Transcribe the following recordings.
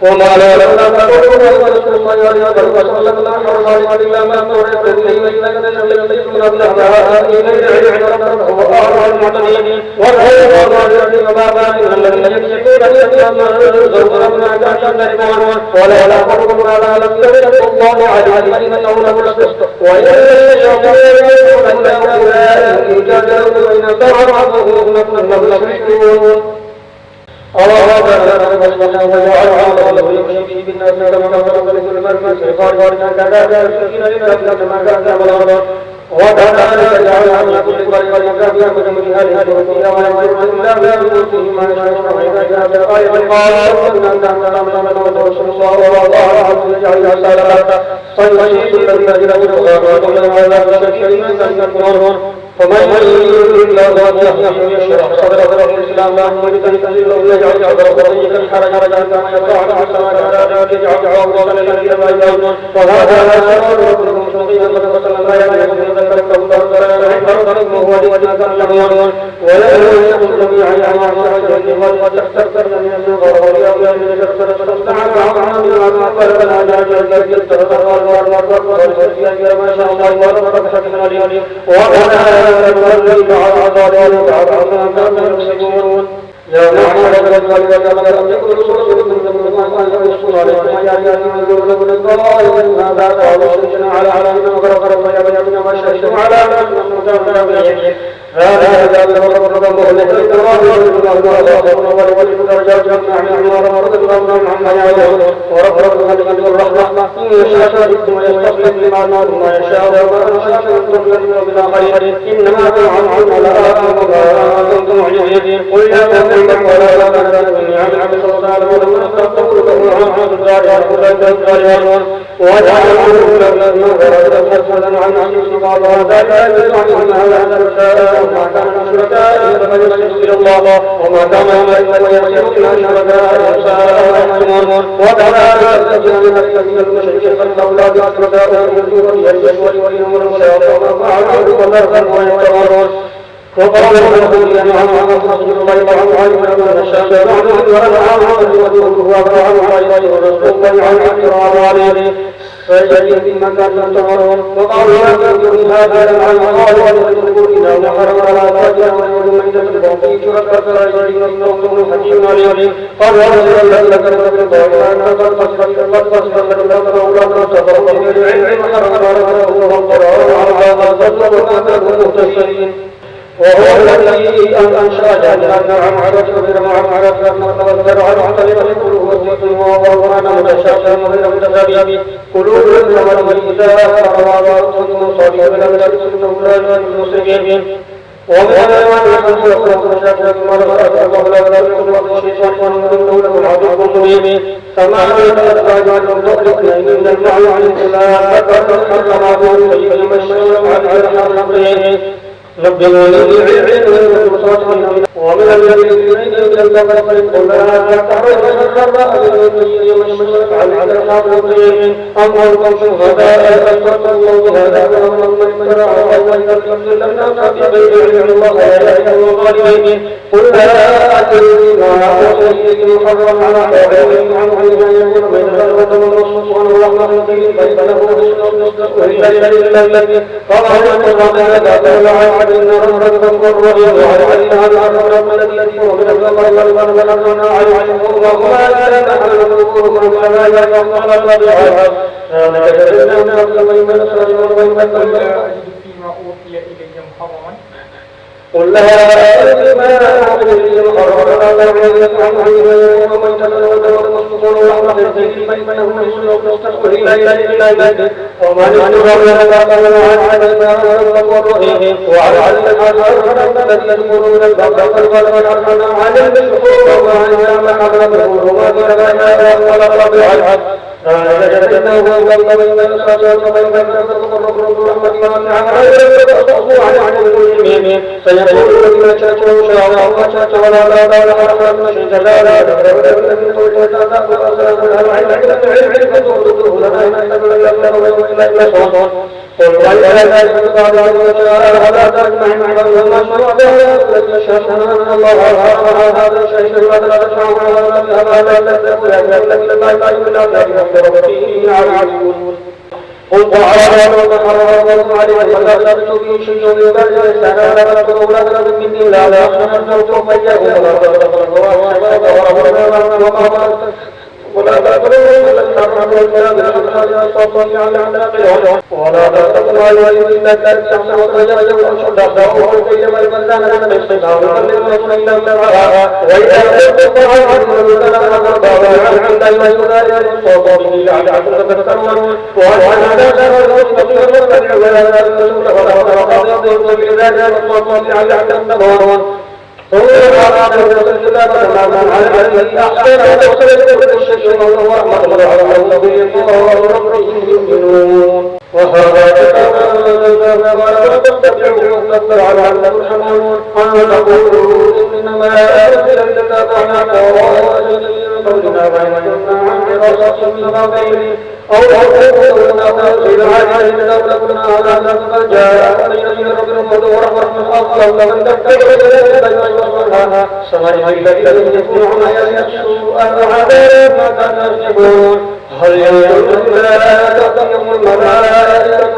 وما لا لنا تقول رسول الله عليه وسلم حرم علينا ما تريد إليه إنك تجلسون بها إليه عند وأعلى المعتدين والغير والرجل وما بين الذين يكسبون الإسلام زوجا ما كان يكسبون ولا لا تقول ما لا لم يكن الله عليه إنه له القسط وإن يشاء أن هؤلاء جادلوا بين بعضهم نحن مشركون الله تعالى وجعل يمشي بالناس كما خلق لكل من خارج كذا سكينة كما كان وكذلك جعلنا كل قرية كافية بجميع أهلها وفيها وينظر إلا ما يملكه ما يشاء وإذا جاء بآية قال إن كان رسول الله يجعل رسالة فيشيد الذين أجرموا ويقول هذا شيء من يكون فمن يريد الله أن يشرح صدره للإسلام ويريد أن يجعل صدره ضيقا حرجا كما يطاع على السماء يجعل الله الذين لا يؤمنون وهذا سبب ربكم شقيا وتوكل لا يعلم ذكركم فرقكم هو وجهك يعلمون ولا يكن جميعا معشر الجن وتستكثر من النظر وليأتي من شر فاستعان عن ما قال لا جاء يستغفر ما شاء الله ورب حكم عليم وأنا الذين على عذابهم وعلى كانوا يكسبون يا محمد وجعل لم يكن رسول من يقول عليكم يا يقول لكم هذا قالوا على من غرق ويبين ما شهدوا على من متابعين هذا جعل ربكم الذي وربكم الرحمة إن يشاء شركم ويستخلف لما ما يشاء وما يشاء تنظرون بلا خير إنما توعدون وما كنتم معجزين قل يا محمد ولا تنسوا إني عبد الله ولم تقولوا عن الدار والدار وجعلوا الذين غيروا حسنا عن عزيز بعض هذا يجعل هذا الشاء وما كان شركاء فيسر الله وما كان ويسرون شركاء يسارون وكذلك تجعل الذين المشركين فالاولاد شركاء يسر وليهم الشياطين فعلوا وذرهم ويتورون وقال رسول الله محمد رسول الله عليه وسلم الشام عنه ورعاه وجوده وابراهيم عليه ورسول الله عليه فيجري في مكان تمرون وقالوا لا تكون هذا عن قال ويقول إلى محرم على فاجر ويقول من تتبع في شركة فيجري نصرهم حكيم عليهم قال رسول الله لك تتبع أن قد قصر لك أولانا سفروا من العلم محرم على الله على هذا وما مهتسين وهو الذي أنشأ جهنم عرفت معرفة نتوكل على عقل القلوب وأنا متشابه غير متشابه قلوب والإذا رواه صالح لم يكن أولاد المسلمين ومن الأيمان يخلق شكل مرة الله لا يخلق الشيطان وإنه له عدو مبين كما يتأتى عن ذلك من المعلوم لا تكثر حرمه في المشروع عن الحرمين نبذوا للعلم ومن الذين يتلقى قل لا تعرف الخطأ يمشي عن الحاضرين أمركم شهداء فاتقوا الله هذا من ترى ويذكر لنا بغير علم الله ولا يكون ظالمين قل لا أدري ما أوحي محرم على حرام عن عين بين الغلبة والنصوص والرحمة كيف له إلا الذي قال هذا فلا إن ربكم الرحيم وعلينا الأمر الذي ومن الأمر والمنى عليهم وما لا نحن نقولكم ولا يقوم على الرحيم ذلك جزاؤهم بما صبروا وإن فيما أوحي إليهم قل لا أدري ما أحدث حرم الله ومن تزوج والمصطفى والرحمة بينهم يسلم تستغفر إلى ومن يتولى عن الرحيم وعلى الذين يذكرون البقرة والغنم أرحمنا على الشكور وعلى ما حرمه وما كان ولا ربيع قل تعالى وتحرم عليه فلا تبت به شيء يبرز السنة ولا تقول أبدا من دين لا أخرجت فيه ولا تقولوا الذي حرم الكلام الحلال الصوت على العلاقة ولا تقولوا الذي تحسن وتجرد وشدق وكيل والبلدان من الصدام وكل إلا الله وإذا تقطع عنه الكلام عند المسؤول الصوت به لعلكم تذكرون وعن هذا المستقيم والبدع ولا الرسول ولا قضي بالله والصوت لعلكم تذكرون هو أراد الكتاب تماما على الذي أحسن وسلم الشيء ورحمة الله يؤمنون وهذا كتاب ولا تتبعوا مكفر على أن ترحمون أن تقولوا إنما أنزل الكتاب على قولنا بيننا عن رصاص من غيره أو تقولون أنزل عليه لكنا على ذلك جاء من ربكم ورحمة الله لمن تتبعوا سمعي الذين يسمعون يسوء العذاب ما كانوا يكسبون هل ينظرون إلا تأتيهم الملائكة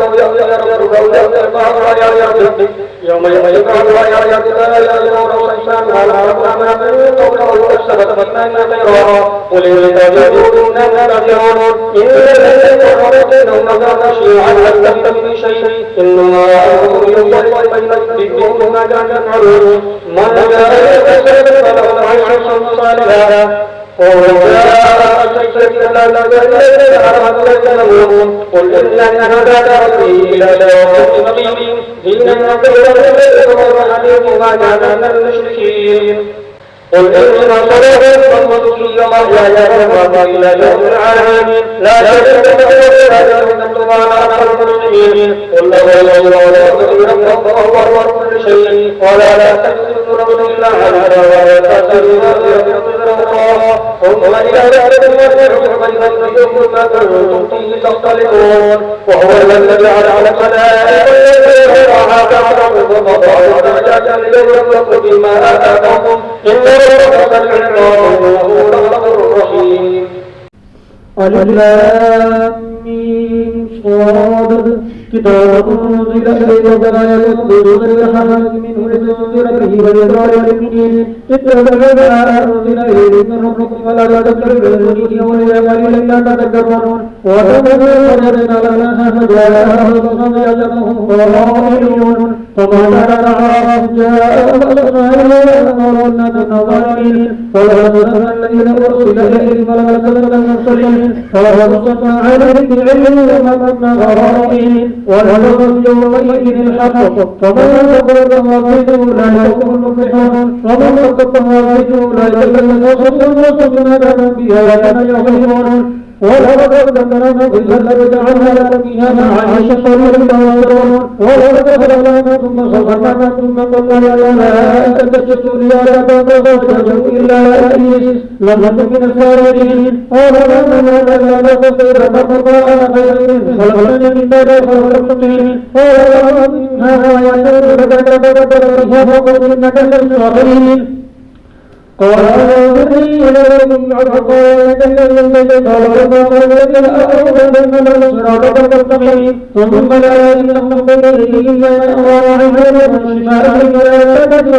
يوم يقع الآيات لا يرون الإنسان على ربنا من قوله أكسبت فتنين خيرا قل إن تجدون تجدون إن الذين فرقوا مكان شيعا لم تكن شيء إنما أمرهم بين الدين ما كان يفعلون من جاء بحسنة فله عشر صالحا قل إنني هدى ربي إلى صراط مستقيم دينا وما كان من المشركين قل إنما صلاتي ونسكي ومحياي ومماتي إلى يوم العالمين لا شريك له ولا شريك له وأنا المسلمين قل له الله كل شيء ولا تستغفر إلا عنه ولا تستغفر ثم إلى ذلك مرجعكم فينبئكم ما كنتم فيه تختلفون وهو الذي جعل الملائكة والذين تعلمون وضع درجات ليبلغكم بما آتاكم إن ربك العلم وهو الغفور الرحيم. صاد كتاب أنزل إليك ولا يصدر الحق منه لتنذر به وذكرى للمؤمنين اتبع ما أنزل إليك من ربكم ولا تتبعوا وليعمل إلا تذكرون وتذكروا وجدنا لنا جاءهم فصدقهم قائلون فما كان جاء أمرنا بالنظرين فلنصدق الذين أرسل إليهم ولنصدق المرسلين فلنصدق عليهم بعلم وما كنا غرائين ولنصدق يومئذ الحق فمن تقول موافده لا يكون مفلحون ومن تقول موافده لا يكون مفلحون بها لنا يغيرون ولقد ذكرنا بالذكر جعلنا لكم فيها معايش قليلا ويرون ولقد خلقنا ثم صورنا ثم قلنا يا ملائكة اسجدوا لآدم فسجدوا إلا إبليس لم يكن من الساجدين قال لا تصير فقال خير خلقني من بعد خلقتني قال منها يقول فكذب فيها فقل إنك لمن الصالحين قال أنظرني إليكم عرفا ثم لا يجدهم بينهم وراعيهم شفاء ولا تجد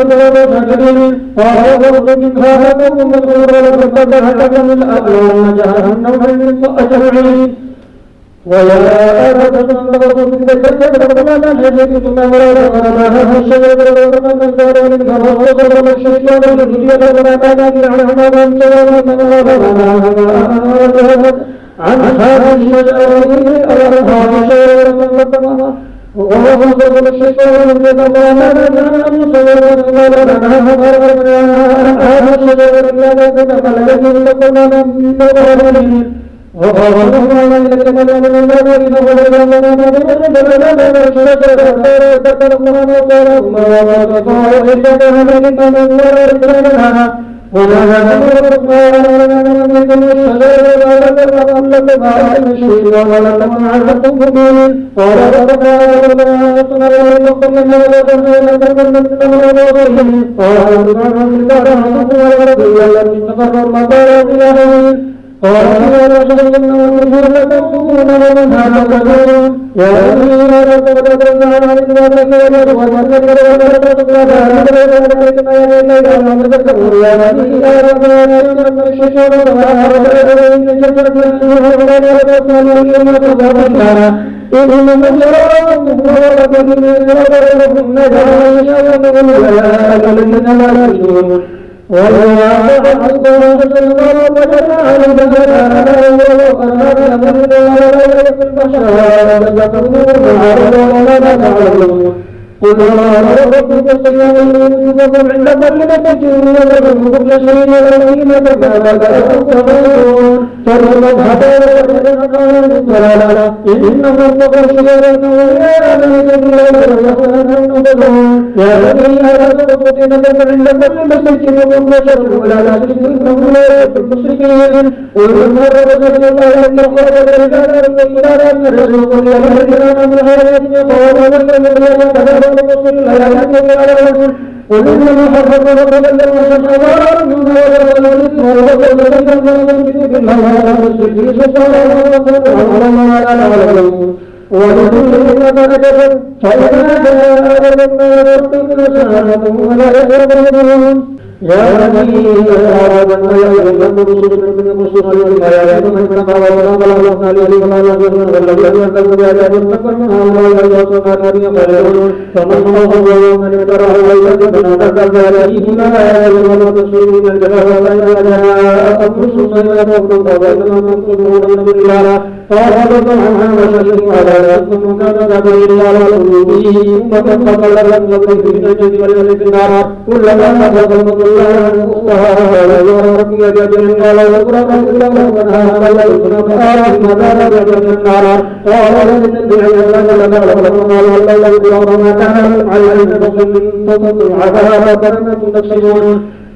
قال منها لكم مذكورا فقد هلك من الأبواب جهنم أجمعين ويا آدم فانتظروا من ذكر وما نجد ثم مرضنا الشجرة وما نزال من كرر الشيطان الهدية وما كان عن هذا الشجرة أرها شجرة وما ووصل الشيطان من الله هذا الشجرة لا تدخل لكن تكون من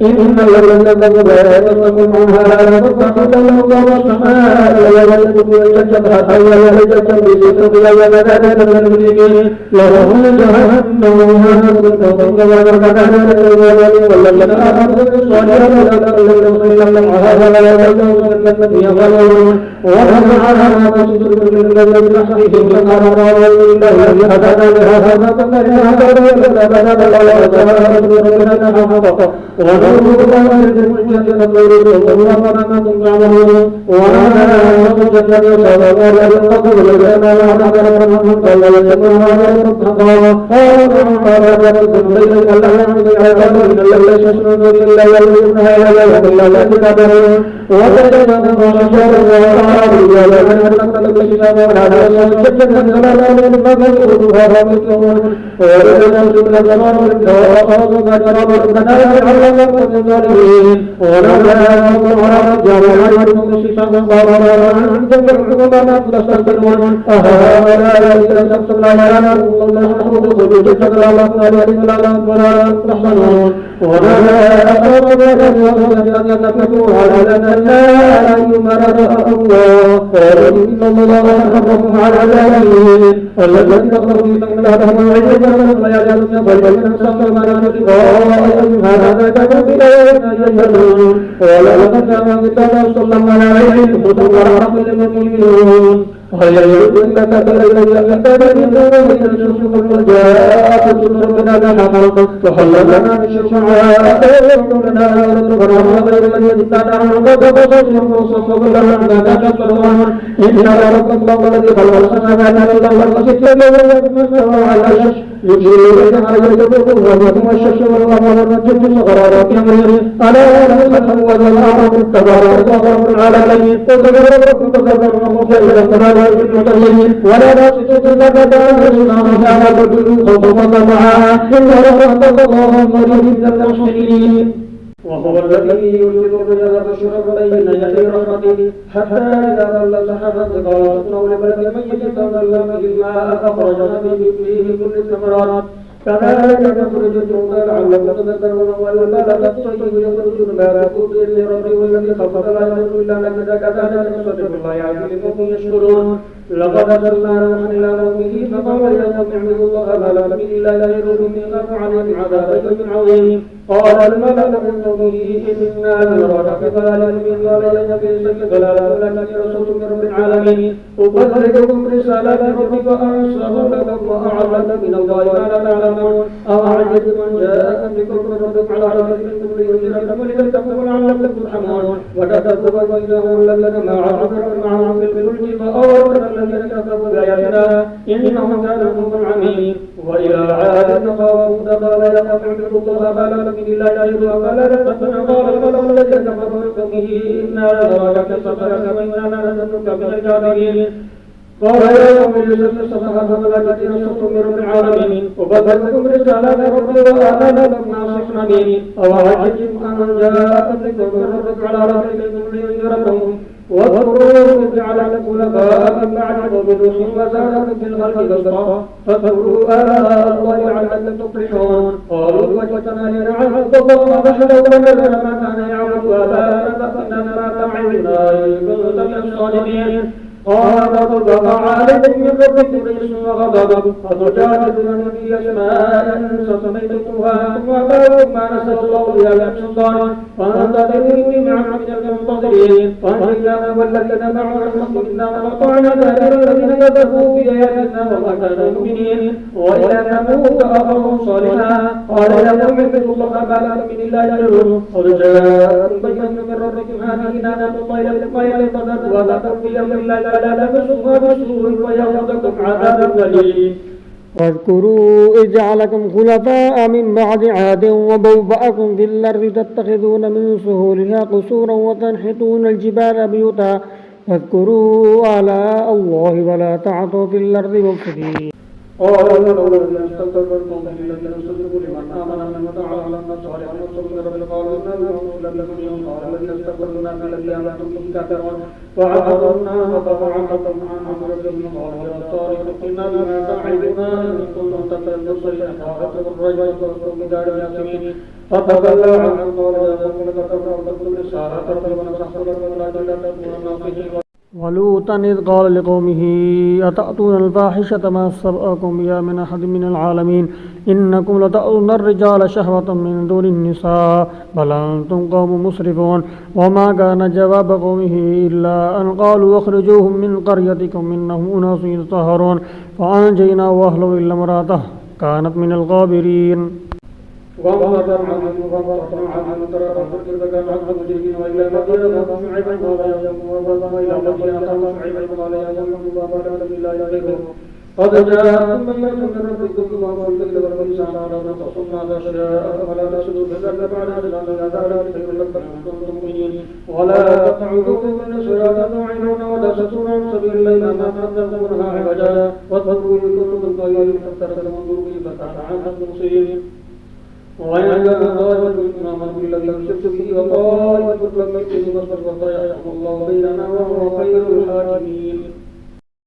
إن الذين كذبوا يصدقون عنها فقد الله السماء ويولد الجبهة ويولد الجبهة ويولد المشركين لهم جهنم والذين آمنوا بالصالحات لهم وهم على تشرك من الذين يحرهم ولا وهل يردونك إلي عباد من جاءت ربنا بالحق وهل لنا من شفعاء لنا ونذكرنا غير الذي اتبعنا وقد وصف لنا ما تشكرون إن ربك الله الذي خلق السماوات والأرض ستة على العرش يجري بين عليكم وهو الشمس والقمر والنجم سخرات أمره ألا له الخلق والأمر تبارك الله العالمين وتبارك ربك إلى السماء المتقين ولا تسجد لك دائما على كل خطوة معها إن رحمة الله قريب من المحسنين وهو الذي يرسل الرياح بشرا بين يدي رحمته حتى إذا ظل سحابا ثقالات أو لبلد ميت تظل به الماء أخرجنا به فيه كل الثمرات كذلك نخرج الموتى لعلكم تذكرون والبلد الطيب يخرج نباته بإذن ربه والذي خلق لا يموت إلا نجد كذلك نصدق الآيات لقوم يشكرون لقد أرسلنا نوحا إلى قومه فقال يا قوم اعبدوا الله ما لكم من إله غيره إني أخاف عليكم عذاب يوم عظيم قال الملأ من قومه إنا لنراك في ضلال مبين قال إن في سبيل ضلال ولكني رسول من رب العالمين أبلغكم رسالات ربي وأنصح لكم وأعلم من الله ما لا تعلمون أوعجبتم من جاءكم بكم من ربكم على رجل منكم لينذركم ولتتقوا لعلكم ترحمون وتتقوا بينهم الذين معهم في الفلك فأورثنا الذين كفروا بآياتنا إنهم كانوا قوما عمين وإلى عاد أخاهم قال يا قوم اعبدوا الله ما لكم من إله غيره أفلا تتقون قال الملأ الذين كفروا من قومه إنا لنراك في سفرك وإنا لنظنك من الكاذبين قال يا قوم ليس السفر ولكن رسول من رب العالمين وبلغكم رسالات ربي وآمن لكم ناصح أمين أوعجبتم أن جاءكم ذكر من ربك على رجل منكم لينذركم واذكروا إذ جعلكم خلفاء من بعد قوم نوح وزادكم في الخلق بسطا فاذكروا آلاء الله لعلكم تفلحون قالوا وجدنا لنعبد الله وحده ونذر ما كان يعبد آباؤنا فإننا تعبدنا إن كنتم من الصالحين قال فبقى عليكم من ربكم رجس وغضب فتجادلونني في أسماء سميتموها ثم أباؤكم ما نزل الله بها من سلطان فانتظروا معكم من المنتظرين فانجيناه والذين معه الحمد وقطعنا دابر الذين كذبوا بآياتنا وما كانوا مؤمنين وإلى ثمود أخاهم صالحا قال يا قوم اعبدوا الله ما لكم من إله غيره قد جاءكم بينة من ربكم هذه ناقة الله لكم آية فذروها ذكروا في أمر الله فلا تمسوها بسوء ويأخذكم عذاب أليم واذكروا إذ جعلكم خلفاء من بعد عاد وبوأكم في الأرض تتخذون من سهولها قصورا وتنحتون الجبال بيوتا فاذكروا آلاء الله ولا تعثوا في الأرض مفسدين قال الملأ الذين استكبرتم به الذين استكبروا لمن آمن منهم وتعلمنا صالحا وصبر ربنا قالوا إنا لنؤمن لكم قال الذين استكبروا إنا بالذي آمنتم به كافرون وعذرنا وقطعنا عن ربهم قالوا يا طارق إنا بما تعدنا إن كنتم تتبصرين فأخذتم الرجل فأخذتم بدار ياسمين فتولى عنهم قال يا قوم لقد أبلغتكم رسالة ربي ونصحت لكم ولكن لا تكونوا ناصحين ولوطا إذ قال لقومه أتأتون الفاحشة ما سبقكم بها من أحد من العالمين إنكم لتأتون الرجال شهوة من دون النساء بل أنتم قوم مسرفون وما كان جواب قومه إلا أن قالوا اخرجوهم من قريتكم إنهم أناس يتطهرون فأنجيناه وأهله إلا امرأته كانت من الغابرين وانظر عنهم وانظر عنهم ترى فكيف كان عقب المجرمين والى مدين قوم شعيب قال يا قوم والى مدين قوم شعيب قال يا قوم الله لا اله الا غيره قد جاءكم بينة من ربكم وقلت لكم الانسان على ما تصنع الاشياء فلا تشدوا بذلك بعد ان ذلك خير لكم ان كنتم مؤمنين ولا تقعدوا من الصراط تعينون وتصدون عن سبيل الله ما تبتغونها عوجا واذكروا ان كنتم طيبين حتى تنظروا كيف كان عاقبة المرسلين وإن كان طائفة منكم آمنوا بالذي أرسلت به وطائفة لم يؤمنوا فاصبروا حتى يحكم الله بيننا وهو خير الحاكمين